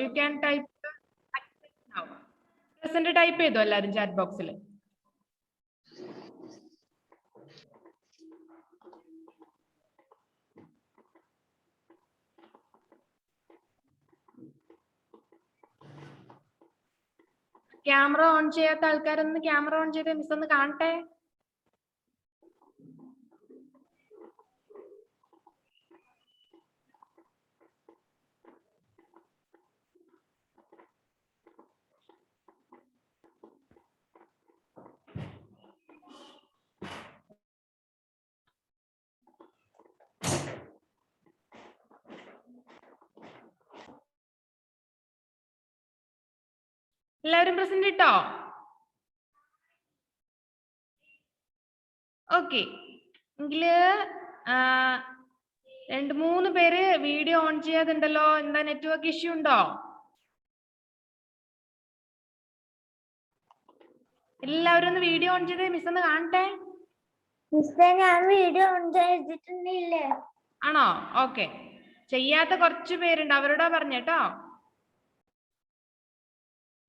You can type present type ചെയ്തോ എല്ലാവരും chat ബോക്സിൽ. ക്യാമറ ഓൺ ചെയ്യാത്ത ആൾക്കാരൊന്ന് ക്യാമറ ഓൺ ചെയ്ത് മിസ് ഒന്ന് കാണട്ടെ. എല്ലാവരും പ്രസന്റ് ഇട്ടോ? ഓക്കെ, എങ്കില് 2-3 പേര് വീഡിയോ ഓൺ ചെയ്യാതുണ്ടല്ലോ. എന്താ നെറ്റ്വർക്ക് ഇഷ്യൂ ഉണ്ടോ? എല്ലാവരും ഒന്ന് വീഡിയോ ഓൺ ചെയ്ത് മിസ് ഒന്ന് കാണട്ടെ. ഞാൻ വീഡിയോ ഓൺ ചെയ്തിട്ടില്ലേ? ആണോ? ഓക്കെ, ചെയ്യാത്ത കുറച്ച് പേരുണ്ട്, അവരോടാ പറഞ്ഞേട്ടോ.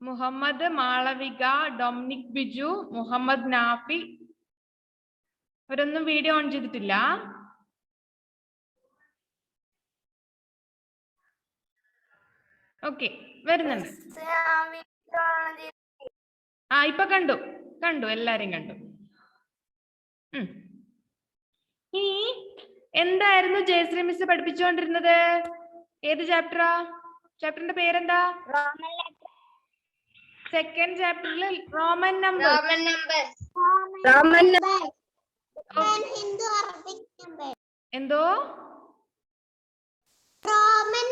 മുഹമ്മദ്, മാളവിക, ഡൊമിനിക് ബിജു, മുഹമ്മദ് നാഫി, അവരൊന്നും വീഡിയോ ഓൺ ചെയ്തിട്ടില്ല. ഓക്കെ, വരുന്നുണ്ട്. ഇപ്പൊ കണ്ടു എല്ലാരും കണ്ടു. ഇനി എന്തായിരുന്നു ജയശ്രീ മിസ് പഠിപ്പിച്ചുകൊണ്ടിരുന്നത്? ഏത് ചാപ്റ്ററാ? ചാപ്റ്ററിന്റെ പേരെന്താ? സെക്കൻഡ് ചാപ്റ്ററിൽ റോമൻ നമ്പർ. എന്തോ? റോമൻ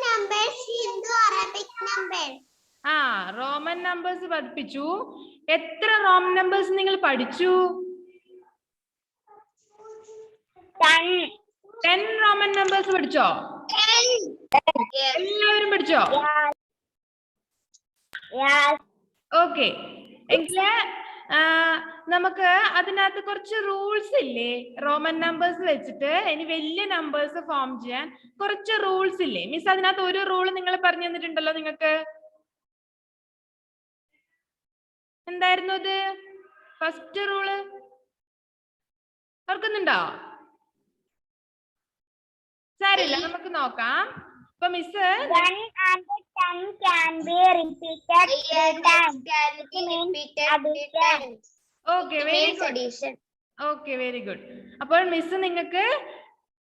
നമ്പേഴ്സ് പഠിപ്പിച്ചു. എത്ര റോമൻ നമ്പേഴ്സ് നിങ്ങൾ പഠിച്ചു? 10 റോമൻ നമ്പേഴ്സ് പഠിച്ചോ? എല്ലാവരും പഠിച്ചോ? ഓക്കെ, എങ്കില് നമുക്ക് അതിനകത്ത് കുറച്ച് റൂൾസ് ഇല്ലേ റോമൻ നമ്പേഴ്സ് വെച്ചിട്ട്? ഇനി വലിയ നമ്പേഴ്സ് ഫോം ചെയ്യാൻ കുറച്ച് റൂൾസ് ഇല്ലേ? മിസ് അതിനകത്ത് ഒരു റൂൾ നിങ്ങൾ പറഞ്ഞു തന്നിട്ടുണ്ടല്ലോ നിങ്ങൾക്ക്. എന്തായിരുന്നു അത്? ഫസ്റ്റ് റൂള് ഓർക്കുന്നുണ്ടോ? സാരില്ല, നമുക്ക് നോക്കാം. ഇപ്പൊ മിസ് ഓക്കെ, വെരി ഗുഡ്. അപ്പോൾ മിസ് നിങ്ങൾക്ക്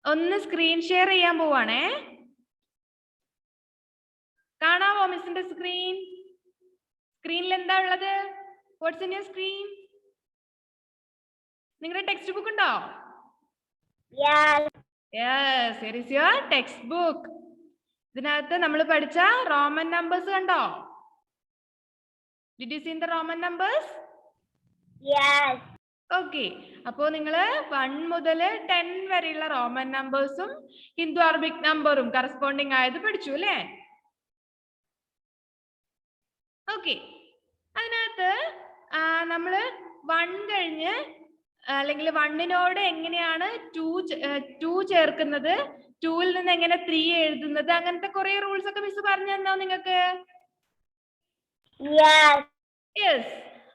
ഒന്ന് സ്ക്രീൻ ഷെയർ ചെയ്യാൻ പോവാണേ. കാണാമോ മിസ്സിന്റെ സ്ക്രീൻ? സ്ക്രീനിൽ എന്താ ഉള്ളത്? What's in your screen? നിങ്ങളുടെ ടെക്സ്റ്റ് ബുക്ക് ഉണ്ടോ? Yes, here is your textbook. ഇതിനകത്ത് നമ്മൾ പഠിച്ച റോമൻ നമ്പേഴ്സ് കണ്ടോ? Did you see the Roman numbers? Yes. Okay, അപ്പോൾ നിങ്ങൾ 1 മുതൽ 10 വരെയുള്ള റോമൻ നമ്പേഴ്സും ഹിന്ദു അറബിക് നമ്പറും കറസ്പോണ്ടിങ് ആയത് പഠിച്ചു അല്ലേ? ഓക്കെ, അതിനകത്ത് നമ്മൾ 1 കഴിഞ്ഞ് അല്ലെങ്കിൽ 1നോട് എങ്ങനെയാണ് 2 ചേർക്കുന്നത്, 2ൽ നിന്ന് എങ്ങനെ 3 എഴുതുന്നത്, അങ്ങനത്തെ കുറെ റൂൾസ് ഒക്കെ മിസ് പറഞ്ഞു തന്നോ നിങ്ങൾക്ക്? യെസ്.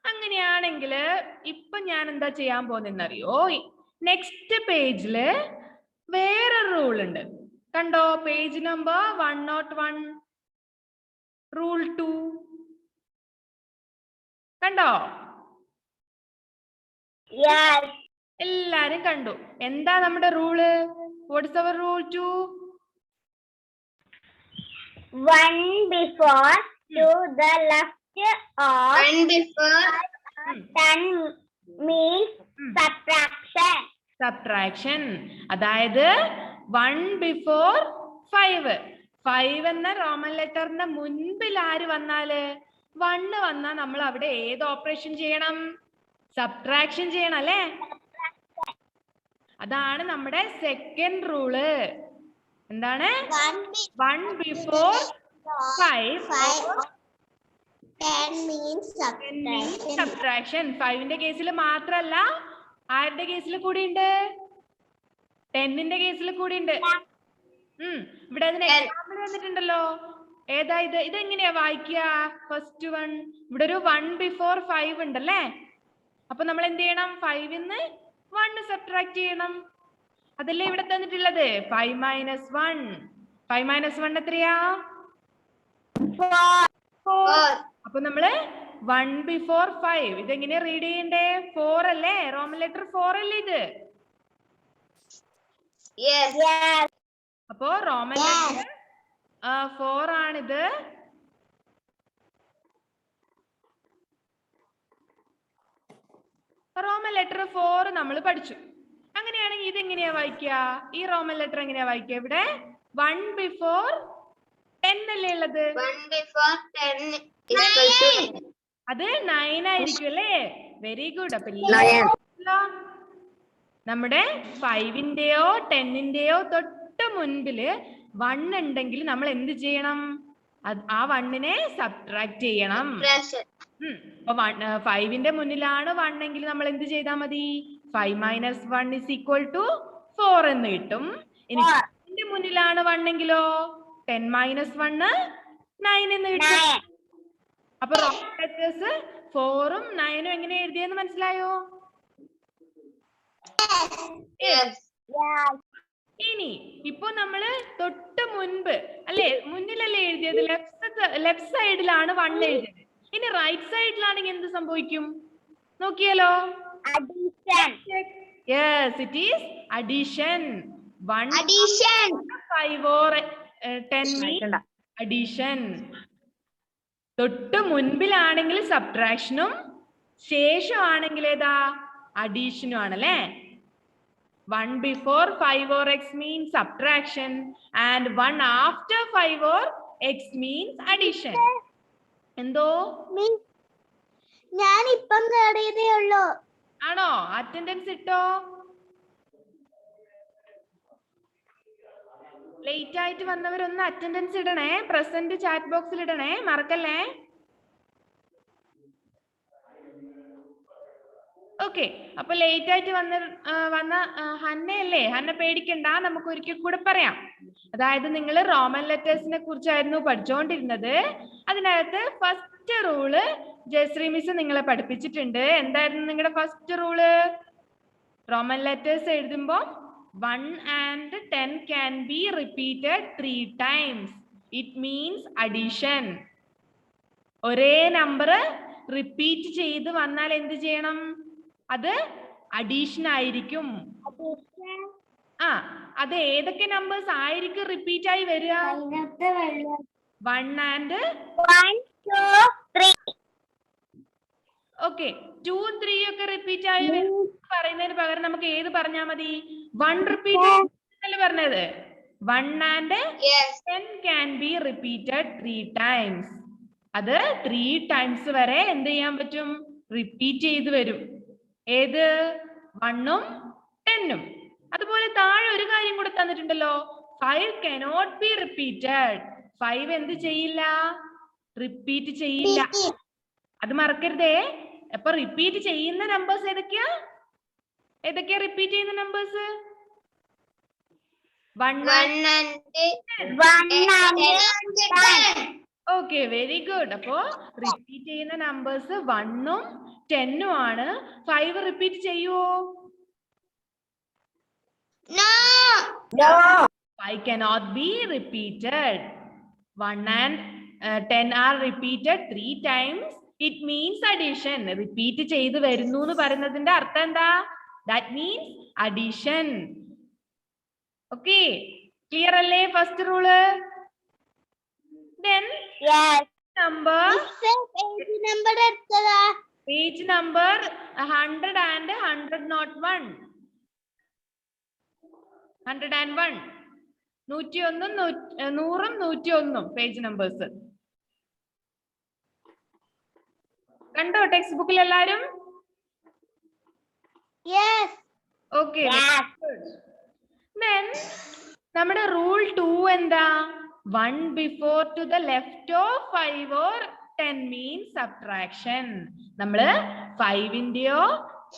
അങ്ങനെയാണെങ്കിൽ ഇപ്പൊ ഞാൻ എന്താ ചെയ്യാൻ പോകുന്നറിയോ? നെക്സ്റ്റ് പേജില് വേറെ റൂൾ ഉണ്ട് കണ്ടോ? പേജ് നമ്പർ 101 റൂൾ 2 കണ്ടോ? എല്ലാരും കണ്ടു. എന്താ നമ്മുടെ rule? What is our rule 2? 1 before to the left of 1 before 10 means subtraction. Subtraction. അതായത് 1 before 5 എന്ന റോമൻ ലെറ്ററിന്റെ മുൻപിൽ ആര് വന്നാല് 1 വന്നാൽ നമ്മൾ അവിടെ ഏത് ഓപ്പറേഷൻ ചെയ്യണം? സബ്ട്രാക്ഷൻ ചെയ്യണം അല്ലേ? അതാണ് നമ്മുടെ സെക്കൻഡ് റൂള്. എന്താണ്? 1 before 5 10 means subtraction. 5ന്റെ കേസിൽ മാത്രല്ല, ആരുടെ കേസിൽ കൂടി ഉണ്ട്? 10ന്റെ കേസിൽ കൂടി ഉണ്ട്. ഇവിടെ അതിന് എക്സാമ്പിൾ തന്നിട്ടുണ്ടല്ലോ. ഏതാ ഇത്? ഇതെങ്ങനെയാ വായിക്കുക? ഫസ്റ്റ് വൺ ഇവിടെ ഒരു 1 ബിഫോർ 5 ഉണ്ടല്ലേ? അപ്പൊ നമ്മൾ എന്ത് ചെയ്യണം? 5ന്ന് 1 സബ്ട്രാക്ട് ചെയ്യണം. അതല്ലേ ഇവിടെ തന്നിട്ടുള്ളത്? 5 മൈനസ് 1. 5 മൈനസ് 1 എത്രയാ? 4. അപ്പൊ നമ്മള് 1 ബിഫോർ 5 ഇതെങ്ങനെ റീഡ് ചെയ്യണ്ടേ? 4 അല്ലേ? റോമൻ ലെറ്റർ 4 അല്ലേ ഇത്? അപ്പോ റോമൻ ലെറ്റർ 4 ആണിത്. റോമൻ ലെറ്റർ 4 നമ്മൾ പഠിച്ചു. അങ്ങനെയാണെങ്കിൽ ഇത് എങ്ങനെയാ വായിക്കുക? ഈ റോമൻ ലെറ്റർ എങ്ങനെയാ വായിക്കുക? ഇവിടെ 1 ബിഫോർ 10 അല്ലേ ഉള്ളത്? 1 before 10 അത് 9 ആയിരിക്കും അല്ലേ? Very good. അപ്പൊ നമ്മുടെ 5ന്റെയോ 10ന്റെയോ തൊട്ട് മുൻപില് 1 ഉണ്ടെങ്കിൽ നമ്മൾ എന്ത് ചെയ്യണം? ആ 1നെ സബ്ട്രാക്ട് ചെയ്യണം. അപ്പൊ 5ന്റെ മുന്നിലാണ് 1 എങ്കിൽ നമ്മൾ എന്ത് ചെയ്താൽ മതി? 5 മൈനസ് 1 ഇസ് ഈക്വൽ ടു 4 എന്ന് കിട്ടും. ഇനി 10ന്റെ മുന്നിലാണ് 1 എങ്കിലോ 10 മൈനസ് 1 9 എന്ന് കിട്ടും. അപ്പൊ റോമൻ ലെറ്റേഴ്സ് 4ഉം 9ഉം എങ്ങനെ എഴുതിയെന്ന് മനസ്സിലായോ? ഇനി ഇപ്പൊ നമ്മള് തൊട്ട് മുൻപ് അല്ലെ, മുന്നിലല്ലേ എഴുതിയത്? ലെഫ്റ്റ് സൈഡിലാണ് 1 എഴുതിയത്. ഇനി റൈറ്റ് സൈഡിലാണെങ്കിൽ എന്ത് സംഭവിക്കും? നോക്കിയാലോ? Yes, it is addition. 5 or 10 means addition. തൊട്ട് മുൻപിലാണെങ്കിൽ സബ്ട്രാക്ഷനും ശേഷമാണെങ്കിൽ ഏതാ? അഡീഷനും ആണല്ലേ? 1 before 5 or x means subtraction and 1 after 5 or x means addition. എന്തോ? ഞാൻ ഇപ്പം കേറിയതേ ഉള്ളൂ. ആണോ? അറ്റൻഡൻസ് ഇട്ടോ? ലേറ്റ് ആയിട്ട് വന്നവരൊന്ന് അറ്റൻഡൻസ് ഇടണേ. പ്രസന്റ് ചാറ്റ് ബോക്സിൽ ഇടണേ, മറക്കല്ലേ. ഓക്കെ, അപ്പൊ ലേറ്റ് ആയിട്ട് വന്ന ഹന്നയല്ലേ? ഹന്ന പേടിക്കണ്ട, നമുക്ക് ഒരിക്കൽ കൂടെ പറയാം. അതായത് നിങ്ങൾ റോമൻ ലെറ്റേഴ്സിനെ കുറിച്ചായിരുന്നു പഠിച്ചുകൊണ്ടിരുന്നത്. അതിനകത്ത് ഫസ്റ്റ് റൂള് ജയശ്രീ മിസ് നിങ്ങളെ പഠിപ്പിച്ചിട്ടുണ്ട്. എന്തായിരുന്നു നിങ്ങളുടെ ഫസ്റ്റ് റൂള്? റോമൻ ലെറ്റേഴ്സ് എഴുതുമ്പോൾ 1 and 10 can be repeated 3 times. It means addition. ഒരേ നമ്പർ റിപ്പീറ്റ് ചെയ്ത് വന്നാൽ എന്ത് ചെയ്യണം? അത് അഡീഷൻ ആയിരിക്കും. അത് ഏതൊക്കെ നമ്പേഴ്സ് ആയിരിക്കും റിപ്പീറ്റ് ആയി വരിക? 1 and 1 2 3. ഓക്കെ, 2 3 ഒക്കെ റിപ്പീറ്റ് ആയി പറയുന്നതിന് പകരം നമുക്ക് ഏത് പറഞ്ഞാൽ മതി? 1 റിപ്പീറ്റ് അല്ലേ പറഞ്ഞത്? 1 and 10 can be repeated 3 times. അത് 3 times വരെ എന്ത് ചെയ്യാൻ പറ്റും? റിപ്പീറ്റ് ചെയ്ത് വരും. ഏത്? 1ഉം 10ഉം. അതുപോലെ താഴെ ഒരു കാര്യം കൂടെ തന്നിട്ടുണ്ടല്ലോ, 5 cannot be repeated. 5 എന്ത് ചെയ്യില്ല? റിപ്പീറ്റ് ചെയ്യില്ല. അത് മറക്കരുതേ. അപ്പൊ റിപ്പീറ്റ് ചെയ്യുന്ന നമ്പേഴ്സ് ഏതൊക്കെയാ? റിപ്പീറ്റ് ചെയ്യുന്ന numbers? 1 and 10. Okay, very good. അപ്പോ റിപ്പീറ്റ് ചെയ്യുന്ന നമ്പേഴ്സ് 1ഉം 10ഉം ആണ്. 5 റിപ്പീറ്റ് ചെയ്യുവോ? No. 5 cannot be repeated. 1 and 10 are repeated 3 times. It means addition. Repeat ചെയ്ത് വരുന്നു എന്ന് പറയുന്നതിന്റെ അർത്ഥം എന്താ? That means addition. Okay, clear അല്ലേ first rule? Then page number 100 and 101. 101 101 100ഉം 101ഉം പേജ് നമ്പേഴ്സ് കണ്ടോ ടെക്സ്റ്റ് ബുക്കിൽ എല്ലാരും? ഓക്കെ, then നമ്മുടെ റൂൾ 2 എന്താ? 1 before to the left of 5 or 10 means subtraction. നമ്മള് 5ന്റെയോ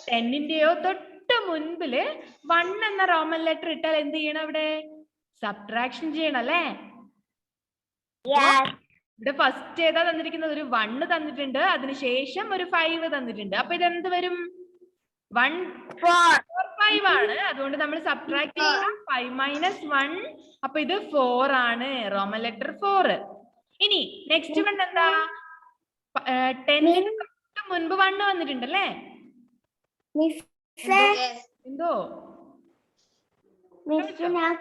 10ന്റെയോ തൊട്ട് മുൻപില് 1 എന്ന റോമൻ ലെറ്റർ ഇട്ടാൽ എന്ത് ചെയ്യണം? അവിടെ സബ്ട്രാക്ഷൻ ചെയ്യണം അല്ലേ? ഇവിടെ ഫസ്റ്റ് ഏതാ തന്നിരിക്കുന്നത്? ഒരു 1 തന്നിട്ടുണ്ട്, അതിനുശേഷം ഒരു 5 തന്നിട്ടുണ്ട്. അപ്പൊ ഇതെന്ത് വരും? 1 4 5 ആണ്. അതുകൊണ്ട് നമ്മൾ സബ്ട്രാക്ട് ചെയ്യാം. 5 - 1. അപ്പൊ ഇത് 4 ആണ്, റോമൻ ലെറ്റർ 4. ഇനി നെക്സ്റ്റ് വൺ എന്താ? 10 മുൻപ് 1 വന്നിട്ടുണ്ടല്ലേ? എന്തോ ഞാൻ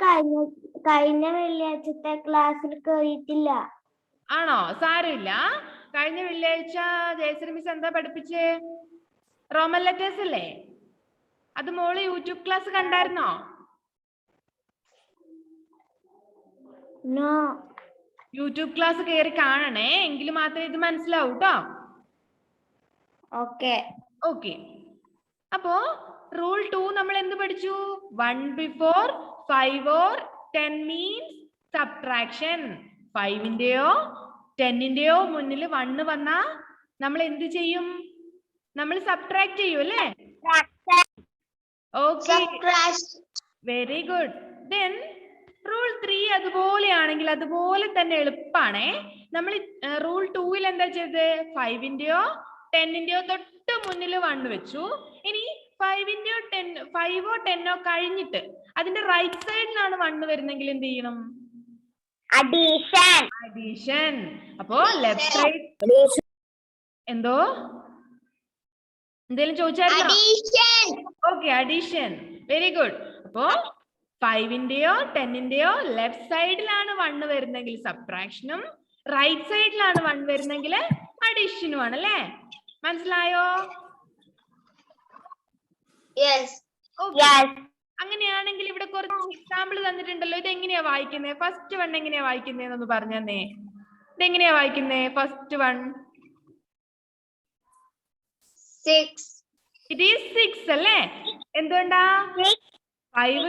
കഴിഞ്ഞ വെള്ളിയാഴ്ചത്തെ ക്ലാസ്സിൽ കേറിയിട്ടില്ല. ആണോ? സാരമില്ല. കഴിഞ്ഞ വെള്ളിയാഴ്ച ജയശ്രീ മിസ് എന്താ പഠിപ്പിച്ചേ? റോമൻ ലെറ്റേഴ്സ് അല്ലേ? അത് മോള് യൂട്യൂബ് ക്ലാസ് കണ്ടായിരുന്നോ? യൂട്യൂബ് ക്ലാസ് കയറി കാണണേ, എങ്കിൽ മാത്രമേ ഇത് മനസ്സിലാവൂ ട്ടോ. ഓക്കെ. അപ്പോ റൂൾ 2 നമ്മൾ എന്ത് പഠിച്ചു? 1 before 5 or 10 means subtraction. 5ന്റെയോ 10ന്റെയോ മുന്നിൽ 1 വന്നാ നമ്മൾ എന്ത് ചെയ്യും? നമ്മൾ സബ്ട്രാക്ട് ചെയ്യും അല്ലേ? Okay, very good. Then rule 3 അതുപോലെയാണെങ്കിൽ അതുപോലെ തന്നെ എളുപ്പമാണേ. നമ്മൾ റൂൾ 2ൽ എന്താ ചെയ്തത്? 5ന്റെയോ 10ന്റെയോ തൊട്ട് മുന്നിൽ 1 വെച്ചു. ഇനി 5ന്റെയോ 5ഓ 10ഓ കഴിഞ്ഞിട്ട് അതിന്റെ റൈറ്റ് സൈഡിലാണ് 1 വരുന്നെങ്കിൽ എന്ത് ചെയ്യണം? അഡീഷൻ. അപ്പോ ലെഫ്റ്റ് സൈഡ് എന്തോ എന്തേലും ചോദിച്ചായിരുന്നോ? Okay, addition. Very good. അപ്പോ 5ന്റെയോ 10ന്റെയോ ലെഫ്റ്റ് സൈഡിലാണ് 1 വരുന്നെങ്കിൽ സബ്ട്രാക്ഷനും, റൈറ്റ് സൈഡിലാണ് 1 വരുന്നെങ്കിൽ അഡീഷനും ആണ് അല്ലേ? മനസ്സിലായോ? അങ്ങനെയാണെങ്കിൽ ഇവിടെ കുറച്ച് എക്സാമ്പിൾ തന്നിട്ടുണ്ടല്ലോ. ഇത് എങ്ങനെയാ വായിക്കുന്നത്? ഫസ്റ്റ് 1 എങ്ങനെയാ വായിക്കുന്നതെന്നൊന്ന് പറഞ്ഞു തന്നെ. ഇതെങ്ങനെയാ വായിക്കുന്നത്? ഫസ്റ്റ് 1 it is 6 അല്ലേ? എന്തുകൊണ്ടാ? 5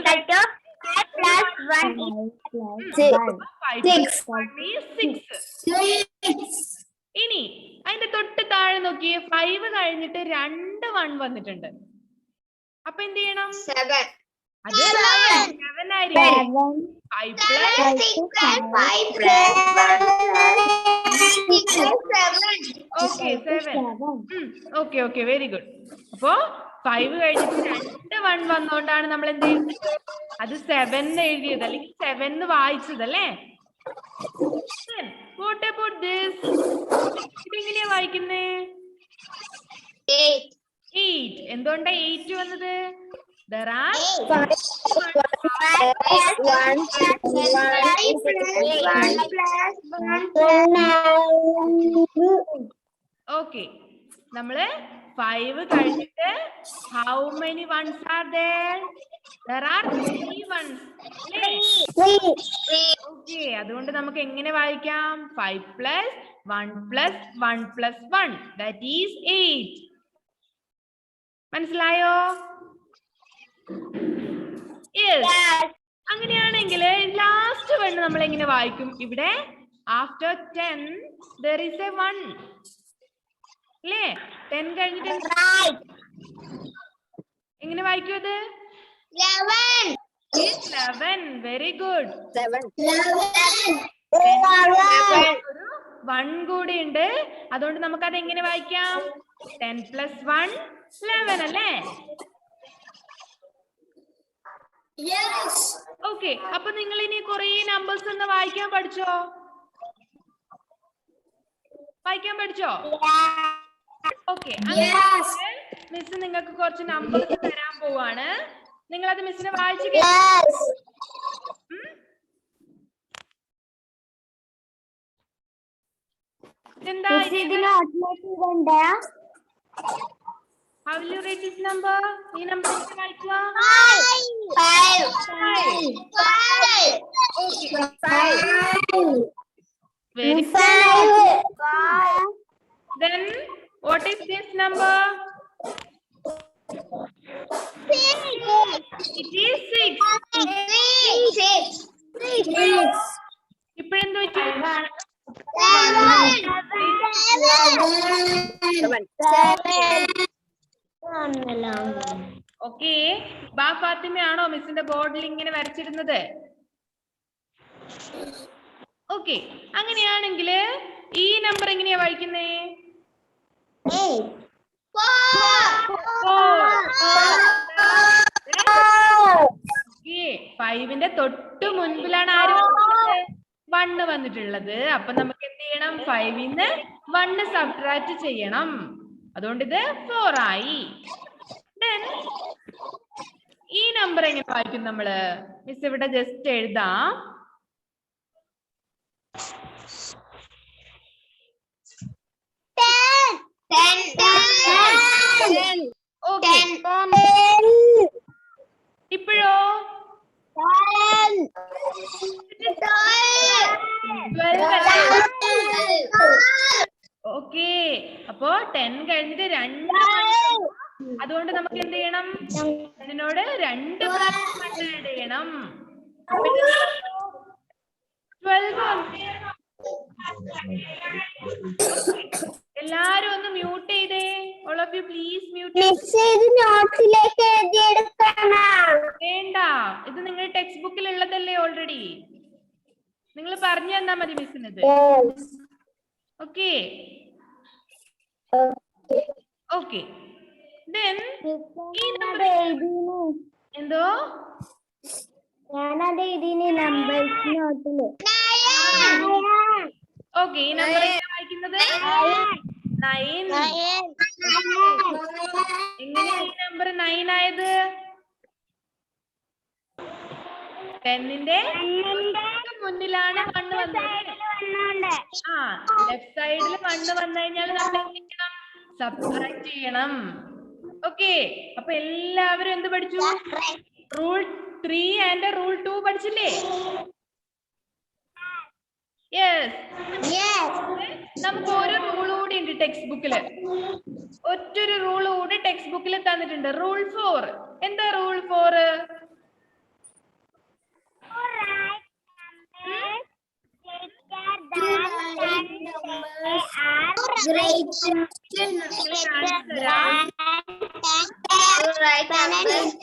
ഇനി അതിന്റെ തൊട്ട് താഴെ നോക്കിയേ, 5 കഴിഞ്ഞിട്ട് 2 1 വന്നിട്ടുണ്ട്. അപ്പൊ എന്ത് ചെയ്യണം? അത് 7 ആയിരിക്കും. 5 + ഓക്കെ, വെരി ഗുഡ്. അപ്പോ 5 കഴിഞ്ഞിട്ട് 2 1 വന്നോണ്ടാണ് നമ്മൾ എന്ത് ചെയ്യുന്നത്? അത് 7 എഴുതിയത് അല്ലെങ്കിൽ 7 വായിച്ചത് അല്ലേ? What about this? ഇതെങ്ങനെയാ വായിക്കുന്നേ? 8. എന്തുകൊണ്ടാ 8 വന്നത്? There are 1 okay. നമ്മള് 5 കഴിഞ്ഞിട്ട് how many ones are there? There are 3 ones. Okay, അതുകൊണ്ട് നമുക്ക് എങ്ങനെ വായിക്കാം? 5 + 1 + 1 + 1 that is 8. മനസ്സിലായോ? അങ്ങനെയാണെങ്കിൽ ലാസ്റ്റ് 1 നമ്മൾ എങ്ങനെ വായിക്കും? ഇവിടെ after 10 there is a 1 അല്ലേ? 10 കഴിഞ്ഞിട്ട് എങ്ങനെ വായിക്കും അത്? 11. Very good. 1 കൂടി ഉണ്ട്, അതുകൊണ്ട് നമുക്ക് അത് എങ്ങനെ വായിക്കാം? 10 + 1 11 അല്ലേ? ഓക്കെ. അപ്പൊ നിങ്ങൾ ഇനി കുറെ നമ്പേഴ്സ് ഒന്ന് വായിക്കാൻ പഠിച്ചോ? ഓക്കെ. മിസ് നിങ്ങൾക്ക് കുറച്ച് നമ്പേഴ്സ് തരാൻ പോവാണ്. നിങ്ങൾ അത് മിസ്സിനെ വായിച്ചു എന്താ? How will you read this number? ഈ നമ്പർ വായിക്കുക. 5. Very good. Then what is this number? It is 6. ഇപ്പോഴെന്തോ okay. ബാ ഫാത്തിമയാണോ മിസ്സിന്റെ ബോർഡിൽ ഇങ്ങനെ വരച്ചിരുന്നത്? ഓക്കെ, അങ്ങനെയാണെങ്കിൽ ഈ നമ്പർ എങ്ങനെയാ വായിക്കുന്നേ? 5ന്റെ തൊട്ട് മുൻപിലാണ് ആര് വന്നിട്ടുള്ളത്? 1 വന്നിട്ടുള്ളത്. അപ്പൊ നമുക്ക് എന്ത് ചെയ്യണം? 5ന്ന് 1 സബ്ട്രാക്ട് ചെയ്യണം. അതുകൊണ്ട് ഇത് 4 ആയി. Then ഈ നമ്പർ എങ്ങനെ വായിക്കും നമ്മള്? മിസ് ഇവിടെ ജസ്റ്റ് എഴുതാം. ഓക്കെ, ഇപ്പോഴോ? 12. ഓക്കെ, അപ്പോ 10 കഴിഞ്ഞിട്ട് 2 അതുകൊണ്ട് നമുക്ക് എന്ത് ചെയ്യണം? ഇതിനോട് 2 പ്രാവശ്യം ആഡ് ചെയ്യണം. 12. എല്ലാരും ഒന്ന് മ്യൂട്ട് ചെയ്തേ. All of you please mute. വേണ്ട, ഇത് നിങ്ങളുടെ ടെക്സ്റ്റ് ബുക്കിൽ ഉള്ളതല്ലേ ഓൾറെഡി. നിങ്ങൾ പറഞ്ഞു തന്നാ മതി മിസ്സിനത്. Okay okay. Then ഈ നമ്പർ എന്തോ? ഞാനത് ഇതിന് നമ്പേഴ്സ് നോട്ടില്. ഓക്കെ, ഈ നമ്പർ എങ്ങനെയാ വായിക്കുന്നത്? 9. എങ്ങനെയാ ഈ നമ്പർ 9 ആയത്? 10ന്റെ മുന്നിലാണ് 1 വന്നത്. ആ, ലെഫ്റ്റ് സൈഡിൽ 1 വന്നു കഴിഞ്ഞാൽ നമ്മൾ എന്ത് ചെയ്യണം? സബ്ട്രാക്ട് ചെയ്യണം. ഓക്കെ, അപ്പൊ എല്ലാവരും എന്ത് പഠിച്ചു? റൂൾ 3 ആൻഡ് റൂൾ 2 പഠിച്ചില്ലേ? യെസ്. നമുക്ക് ഒരു റൂൾ കൂടി ഉണ്ട് ടെക്സ്റ്റ് ബുക്കില്. ഒറ്റൊരു റൂൾ കൂടി ടെക്സ്റ്റ് ബുക്കിൽ തന്നിട്ടുണ്ട്. റൂൾ 4. എന്താ റൂൾ 4?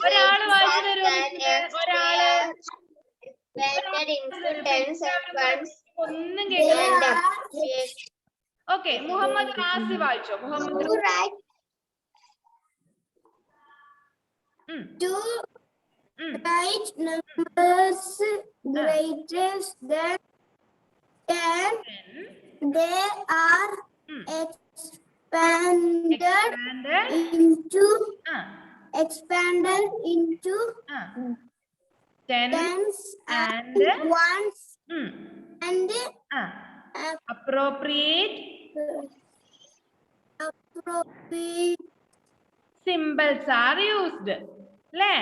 ഒരാള് വായിച്ചു തരുമോ? ഒരാള് ഒന്നും കേൾക്കില്ല. ഓക്കെ, മുഹമ്മദ് റാസി വായിച്ചോ. Muhammad Write numbers greater than 10. They are expanded into tens and ones and appropriate symbols are used. അല്ലേ?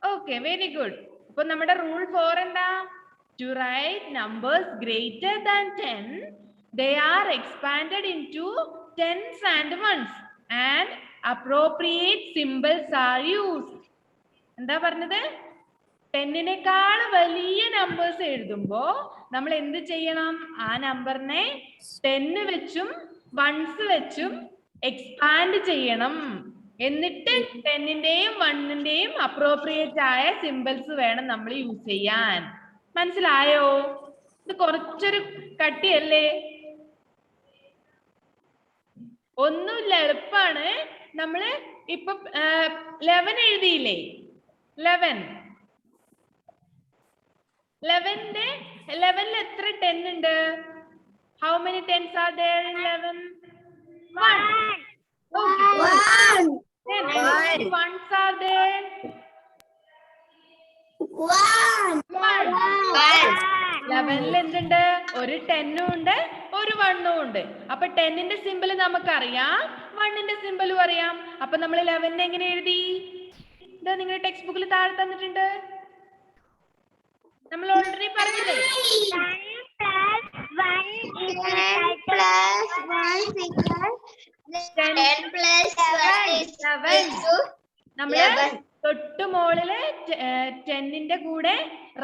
Okay, very good. അപ്പൊ നമ്മുടെ റൂൾ 4 എന്താ? To write numbers greater than 10, they are expanded into tens and ones and appropriate symbols are used. എന്താ പറഞ്ഞത്? 10നേക്കാൾ വലിയ numbers എഴുതുമ്പോ നമ്മൾ എന്ത് ചെയ്യണം? ആ നമ്പറിനെ 10 വെച്ചും 1s വെച്ചും എക്സ്പാൻഡ് ചെയ്യണം. എന്നിട്ട് 10ന്റെയും 1ന്റെയും അപ്രോപ്രിയേറ്റ് ആയ സിമ്പിൾസ് വേണം നമ്മൾ യൂസ് ചെയ്യാൻ. മനസ്സിലായോ? ഇത് കുറച്ചൊരു കട്ടിയല്ലേ? ഒന്നുമില്ല, എളുപ്പാണ്. നമ്മള് ഇപ്പൊ 11 എഴുതിയില്ലേ? 11ൽ എത്ര 10 ഉണ്ട്? How many tens are there in 11? 1. Okay. 1. Then how many ones are there? 1. 11ൽ എന്തുണ്ട്? ഒരു 10 ഉണ്ട്, ഒരു 1 ഉണ്ട്. അപ്പൊ 10ന്റെ സിമ്പിൾ നമുക്കറിയാം, 1ന്റെ സിമ്പിളും അറിയാം. അപ്പൊ നമ്മൾ 11 എങ്ങനെ എഴുതി? ഇതാ നിങ്ങളുടെ ടെക്സ്റ്റ് ബുക്കിൽ താഴെ തന്നിട്ടുണ്ട്. നമ്മൾ ഓൾറെഡി പറഞ്ഞില്ലേ? 10 നമ്മള് തൊട്ട് മോളില് 10ന്റെ കൂടെ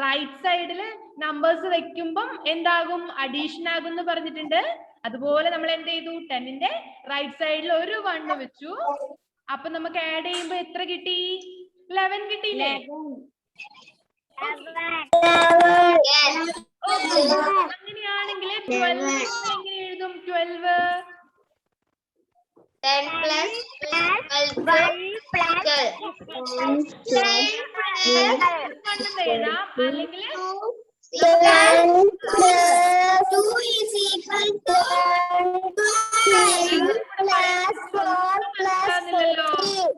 റൈറ്റ് സൈഡില് നമ്പേഴ്സ് വെക്കുമ്പം എന്താകും? അഡീഷൻ ആകും എന്ന് പറഞ്ഞിട്ടുണ്ട്. അതുപോലെ നമ്മൾ എന്ത് ചെയ്തു? 10ന്റെ റൈറ്റ് സൈഡിൽ ഒരു 1 വെച്ചു. അപ്പൊ നമുക്ക് ആഡ് ചെയ്യുമ്പോ എത്ര കിട്ടി? 11 കിട്ടിയില്ലേ? അങ്ങനെയാണെങ്കിൽ 12 എങ്ങനെ എഴുതും? 12 10 plus 12 എഴുതാം, അല്ലെങ്കിൽ 10 plus 2 is equal to 12 plus 4 plus 14.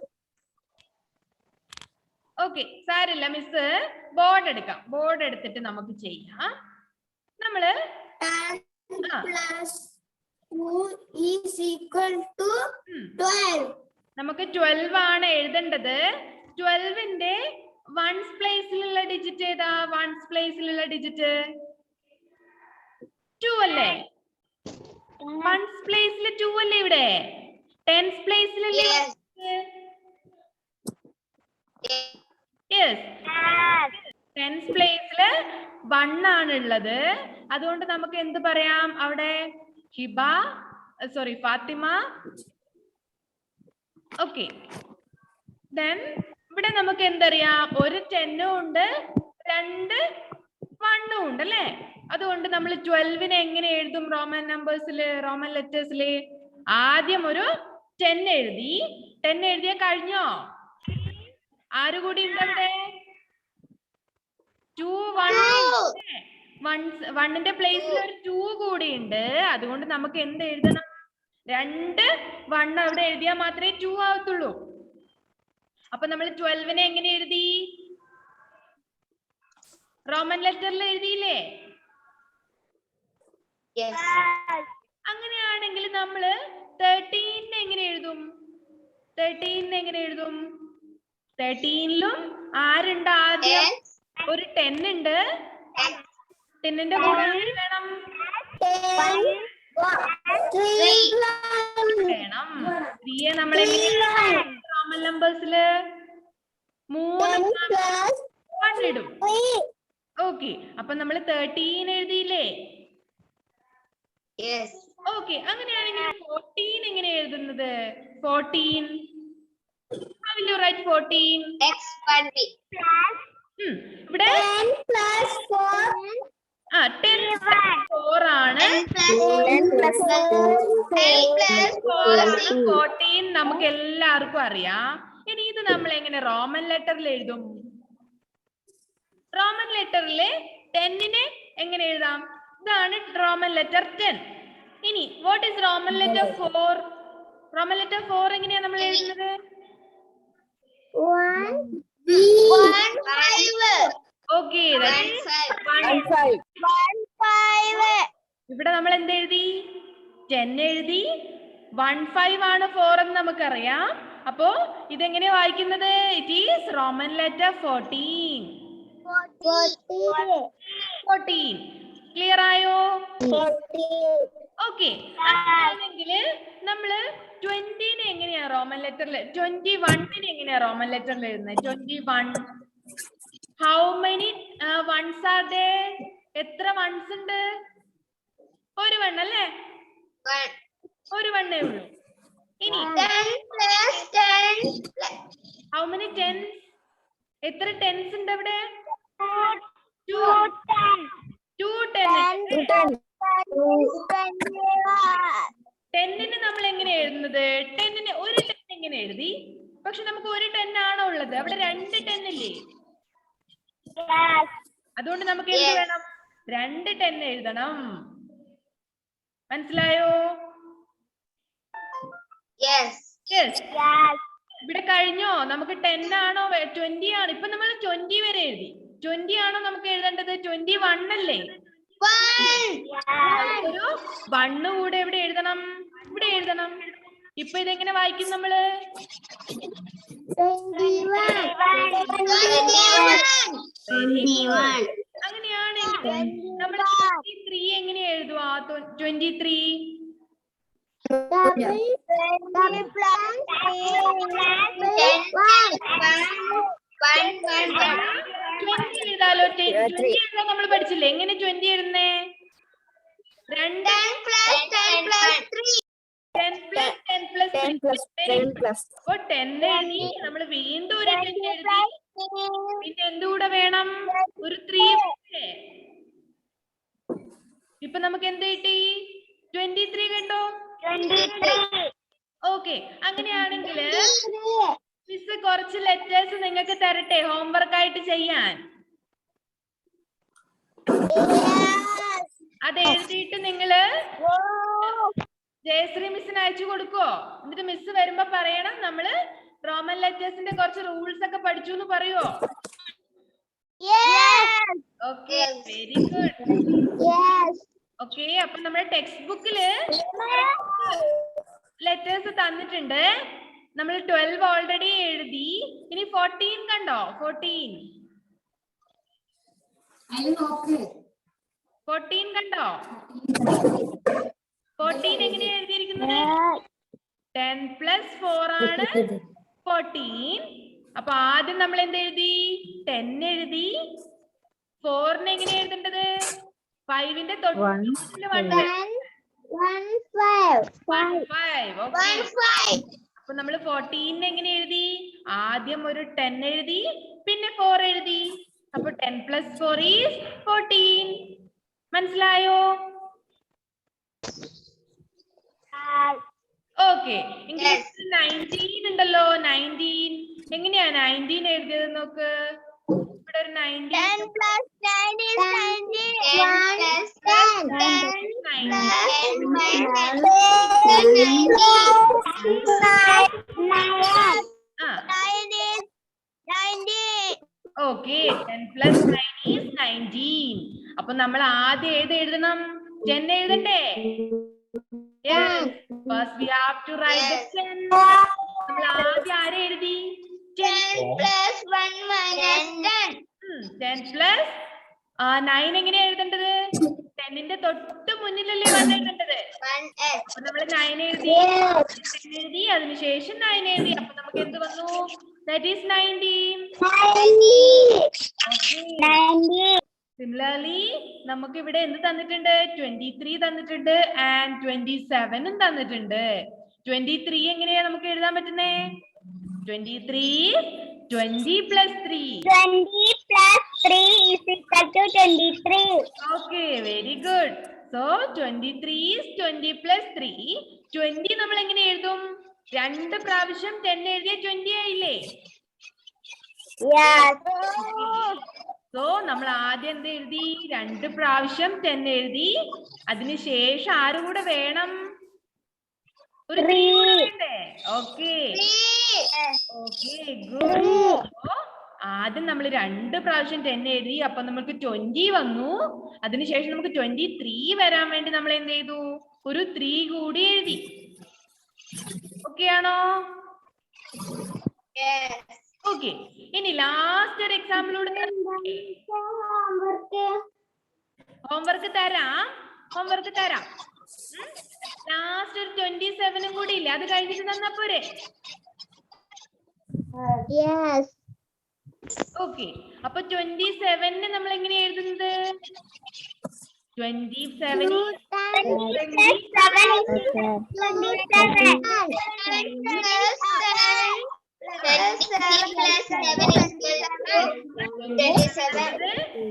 Okay, സാരില്ല മിസ് ബോർഡ് എടുക്കാം. ബോർഡ് എടുത്തിട്ട് നമുക്ക് ചെയ്യാം. നമ്മള് 10 plus 2 is equal to 12. നമുക്ക് 12 ആണ് എഴുതേണ്ടത്. 12ന്റെ വൺസ് പ്ലേസിലുള്ള ഡിജിറ്റ് ഏതാ? വൺസ് പ്ലേസിലുള്ള ഡിജിറ്റ് 2 അല്ലേ? വൺസ് പ്ലേസിൽ 2 അല്ലേ ഇവിടെ? ടെൻസ് പ്ലേസിലല്ലേ? യെസ്, ടെൻസ് പ്ലേസില് 1 ആണ് ഉള്ളത്. അതുകൊണ്ട് നമുക്ക് എന്ത് പറയാം? അവിടെ Hiba, sorry Fathima. Okay, then ഇവിടെ നമുക്ക് എന്തറിയാം? ഒരു 10 ഉണ്ട്, 2 1 ഉണ്ട് അല്ലേ? അതുകൊണ്ട് നമ്മൾ 12നെ എങ്ങനെ എഴുതും? റോമൻ നമ്പേഴ്സില്, റോമൻ ലെറ്റേഴ്സില് ആദ്യം ഒരു 10 എഴുതി. 10 എഴുതിയ കഴിഞ്ഞോ? ആര് കൂടി ഉണ്ട് അവിടെ? 2 1ന്റെ പ്ലേസിൽ ഒരു 2 കൂടി ഉണ്ട്. അതുകൊണ്ട് നമുക്ക് എന്ത് എഴുതണം? 2 1 അവിടെ എഴുതിയാൽ മാത്രമേ 2 ആവത്തുള്ളൂ. അപ്പൊ നമ്മൾ 12നെ എങ്ങനെ എഴുതി? റോമൻ ലെറ്ററിൽ എഴുതിയില്ലേ? അങ്ങനെയാണെങ്കിൽ നമ്മള് 13നെ എങ്ങനെ എഴുതും? 13നെ എങ്ങനെ എഴുതും? 13ലും ആരുണ്ട്? ആദ്യം ഒരു 10 ഉണ്ട്. 10ന്റെ കൂടെ വേണം വേണം 3യെ നമ്മൾ റോമൻ നമ്പേഴ്സില് 3 ഇടും. ഓക്കെ, അപ്പൊ നമ്മൾ 13 എഴുതിയില്ലേ? ഓക്കെ, അങ്ങനെയാണെങ്കിൽ 14 എങ്ങനെ എഴുതുന്നത്? 14 how will you write 14? ഇവിടെ 10 plus 4 10 4 ആണ്. 14 നമുക്ക് എല്ലാവർക്കും അറിയാം. ഇനി ഇത് നമ്മൾ എങ്ങനെ റോമൻ ലെറ്ററിൽ എഴുതും? റോമൻ ലെറ്ററിലെ 10നെ എങ്ങനെ എഴുതാം? ഇതാണ് റോമൻ ലെറ്റർ 10. ഇനി what is Roman letter 4? Roman letter 4 എങ്ങനെയാ നമ്മൾ എഴുതുന്നത്? 1 ഓക്കെ, ഇവിടെ നമ്മൾ എന്ത് എഴുതി? 10 എഴുതി. 1 5 ആണ് 4 എന്ന് നമുക്കറിയാം. അപ്പോ ഇതെങ്ങനെയാ വായിക്കുന്നത്? It is Roman letter 14. Clear ആയോ? ഓക്കെ, അങ്ങനെയാണെങ്കിൽ നമ്മള് 20നെ എങ്ങനെയാ റോമൻ ലെറ്ററിൽ? 21നെ എങ്ങനെയാ റോമൻ ലെറ്ററിൽ എഴുതുന്നത്? 21 how many ones are there? എത്ര വൺസ് ഉണ്ട്? ഒരു 1 അല്ലേ? ഒരു 1 ഉള്ളൂ. ഇനി 10 plus 10 how many tens? എത്ര ടെൻസ് ഉണ്ട് അവിടെ? 2 10. 10നെ നമ്മൾ എങ്ങനെ എഴുതുന്നത്? 10നെ ഒരു 10 എങ്ങനെ എഴുതി? പക്ഷെ നമുക്ക് ഒരു 10 ആണോ ഉള്ളത്? അവിടെ 2 10 ഇല്ലേ? അതുകൊണ്ട് നമുക്ക് എന്ത് വേണം? 2 10 എഴുതണം. മനസ്സിലായോ? ഇവിടെ കഴിഞ്ഞോ? നമുക്ക് 10 ആണോ 20 ആണോ? ഇപ്പൊ നമ്മൾ 20 വരെ എഴുതി. 20 ആണോ നമുക്ക് എഴുതേണ്ടത്? 21 അല്ലേ? ഒരു 1 കൂടെ എവിടെ എഴുതണം? ഇവിടെ എഴുതണം. ഇപ്പൊ ഇതെങ്ങനെ വായിക്കും നമ്മള്? 21. അങ്ങനെയാണെങ്കിൽ നമ്മൾ 23 എങ്ങനെ എഴുതുവാ? 23 എഴുതാലോ. 20 എഴുതാൻ നമ്മൾ പഠിച്ചില്ലേ? എങ്ങനെ 20 എഴുതുന്നേ? 2 10 plus 10 plus 10 plus 10 എഴുതി. നമ്മൾ വീണ്ടും ഒരു 10 എഴുതി. പിന്നെ എന്തുകൂടെ വേണം? ഒരു 3 വേണ്ടേ? ഇപ്പൊ നമുക്ക് എന്ത് കിട്ടി? 23 കണ്ടോ? ഓക്കെ, അങ്ങനെയാണെങ്കിൽ മിസ് കുറച്ച് ലെറ്റേഴ്സ് നിങ്ങൾക്ക് തരട്ടെ ഹോംവർക്ക് ആയിട്ട് ചെയ്യാൻ. അത് എഴുതിയിട്ട് നിങ്ങള് ജയശ്രീ മിസ്സിന് അയച്ചു കൊടുക്കോ? എന്നിട്ട് മിസ് വരുമ്പോ പറയണം നമ്മള് റോമൻ ലെറ്റേഴ്സിന്റെ കുറച്ച് റൂൾസ് ഒക്കെ പഠിച്ചു എന്ന് പറയുവോ? Okay, very good. ഓക്കെ, അപ്പൊ നമ്മുടെ ടെക്സ്റ്റ് ബുക്കില് ലെറ്റേഴ്സ് തന്നിട്ടുണ്ട്. നമ്മൾ 12 ഓൾറെഡി എഴുതി. ഇനി 14 കണ്ടോ? 14 കണ്ടോ? 14 എങ്ങനെയാ എഴുതിയിരിക്കുന്നത്? 10 + 4 ആണ് 14. അപ്പൊ ആദ്യം നമ്മൾ എന്ത് എഴുതി? 10 എഴുതി. 4 എങ്ങനെയാ എഴുതേണ്ടത്? 5ന്റെ തൊട്ട് 15. അപ്പൊ നമ്മൾ 14 എങ്ങനെ എഴുതി? ആദ്യം ഒരു 10 എഴുതി, പിന്നെ 4 എഴുതി. അപ്പൊ 10 + 4 is 14. മനസ്സിലായോ? ഓക്കെ, ഇംഗ്ലീഷിൽ 19 ഉണ്ടല്ലോ. 19 എങ്ങനെയാ 19 എഴുതിയത് നോക്ക്. ഇവിടെ ഒരു 19. 10 + 9 is 19. 1 + 10. Okay, 10 + 9 is 19. അപ്പൊ നമ്മൾ ആദ്യം ഏത് എഴുതണം? 10 എഴുതണ്ടേ? Yes, first we have to write the 10. നമ്മൾ ആദ്യം ആരെ എഴുതി? 10 + 1 - 10. 10 + 9 എങ്ങനെയാ എഴുതേണ്ടത്? 10ന്റെ തൊട്ട് മുന്നിലല്ലേ 1 എഴുതേണ്ടത്? അപ്പൊ നമ്മൾ 9 എഴുതി, 10 എഴുതി, അതിനുശേഷം 9 എഴുതി. അപ്പൊ നമുക്ക് എന്ത് വന്നു? That is 19. Similarly, നമുക്ക് ഇവിടെ എന്ത് തന്നിട്ടുണ്ട്? 23 തന്നിട്ടുണ്ട് and 27 തന്നിട്ടുണ്ട്. 23 എങ്ങനെയാ നമുക്ക് എഴുതാൻ പറ്റുന്നേ? 23 20 + 3. 20 + 3 is equal to 23. Okay, very good. So 23 is 20 + 3. 20 നമ്മൾ എങ്ങനെ എഴുതും? 2 പ്രാവശ്യം 10 എഴുതിയ 20 ആയില്ലേ? Yes. സോ നമ്മൾ ആദ്യം എന്ത് എഴുതി? 2 പ്രാവശ്യം 10 എഴുതി. അതിനുശേഷം ആരും കൂടെ വേണം? ഒരു 3 കൂടെ വേണ്ടേ? Okay, good. ആദ്യം നമ്മൾ 2 പ്രാവശ്യം 10 എഴുതി. അപ്പൊ നമുക്ക് 20 വന്നു. അതിനുശേഷം നമുക്ക് 23 വരാൻ വേണ്ടി നമ്മൾ എന്ത് ചെയ്തു? ഒരു 3 കൂടി എഴുതി. ഓക്കെ ആണോ? ഓക്കെ, ഇനി ലാസ്റ്റ് ഒരു എക്സാമ്പിളോട് ഹോംവർക്ക് തരാം. ലാസ്റ്റ് ഒരു 27 കൂടി ഇല്ല, അത് കഴിഞ്ഞിട്ട് തന്നാ പോരെ? Yes. ഓക്കെ, അപ്പൊ 27 നമ്മൾ എങ്ങനെയാ എഴുതുന്നത്? 27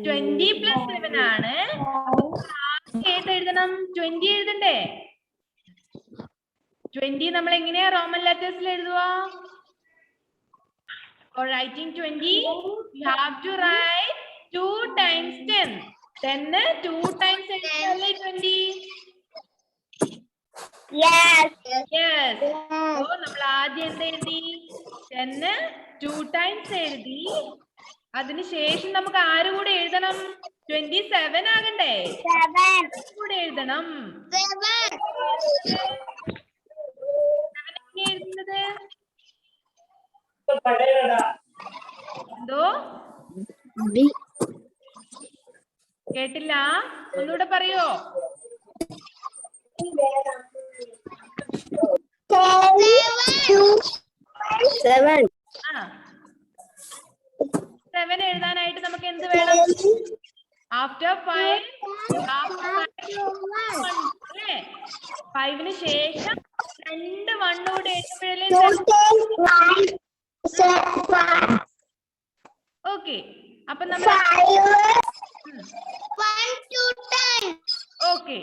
20 + 7 ആണ്. ഏത് എഴുതണം? 20 എഴുതണ്ടേ? 20 നമ്മൾ എങ്ങനെയാ റോമൻ ലെറ്റേഴ്സിൽ എഴുതുക? For writing 20, you have to write 2 times 10. 10 2 times എഴുതിയാലേ 20. Yes. Yes. So നമ്മൾ ആദ്യം എന്ത് എഴുതി? 10 2 times എഴുതി. അതിനുശേഷം നമുക്ക് ആര് കൂടെ എഴുതണം? 27 ആകണ്ടേ? 7 കൂടെ എഴുതണം. 7 എഴുതുന്നത് എന്തോ? കേട്ടില്ല, ഒന്നുകൂടെ പറയോ? 7 7 എഴുതാനായിട്ട് നമുക്ക് എന്ത് വേണം? ആഫ്റ്റർ 5 അല്ലേ? 5ന് ശേഷം 2 1 കൂടെ എഴുതുമ്പോഴല്ലേ ഓക്കെ, അപ്പൊ നമ്മൾ 1 to 10. ഓക്കെ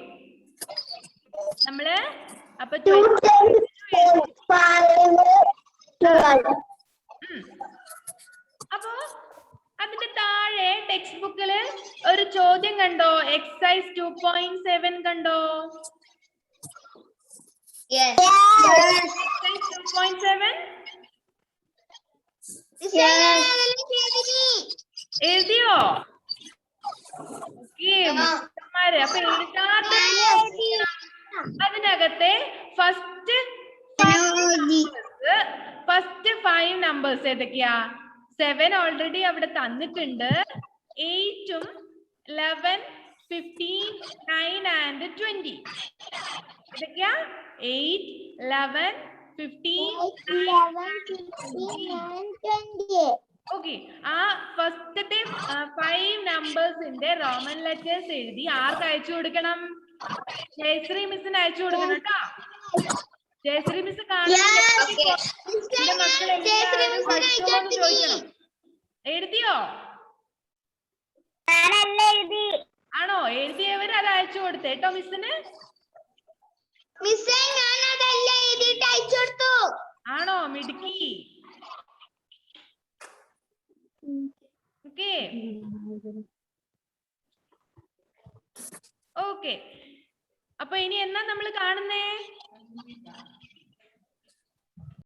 നമ്മള് അപ്പൊ 2 10 5 12. അപ്പൊ അതിന്റെ താഴെ ടെക്സ്റ്റ് ബുക്കില് ഒരു ചോദ്യം കണ്ടോ? എക്സസൈസ് 2.7 കണ്ടോ? Yes. എക്സസൈസ് 2.7 എഴുതിയോ? ഓക്കെ, അപ്പൊ എഴുതാത്ത അതിനകത്തെ ഫസ്റ്റ് 5 നമ്പേഴ്സ് ഏതൊക്കെയാ? 7 ഓൾറെഡി അവിടെ തന്നിട്ടുണ്ട്. 8ഉം 11 15 9 and 20 ഏതൊക്കെയാ? 8 11 15 20. ഓക്കെ, ആ ഫസ്റ്റത്തെ 5 നമ്പേഴ്സിന്റെ റോമൻ ലെറ്റേഴ്സ് എഴുതി ആർക്ക് അയച്ചു കൊടുക്കണം? ജയശ്രീ മിസ്സിന് അയച്ചു കൊടുക്കണം കേട്ടോ. ജയശ്രീ മിസ് കാണുന്ന മക്കൾ എല്ലാവരും പഠിച്ചോന്ന് ചോദിക്കണം. എഴുതിയോ? ആണോ? എഴുതിയവർ അത് അയച്ചു കൊടുത്തേ കേട്ടോ മിസ്സിന്. ആണോ? മിടുക്കി. ഓക്കെ ഓക്കെ, അപ്പൊ ഇനി എന്നാ നമ്മൾ കാണുന്നേ?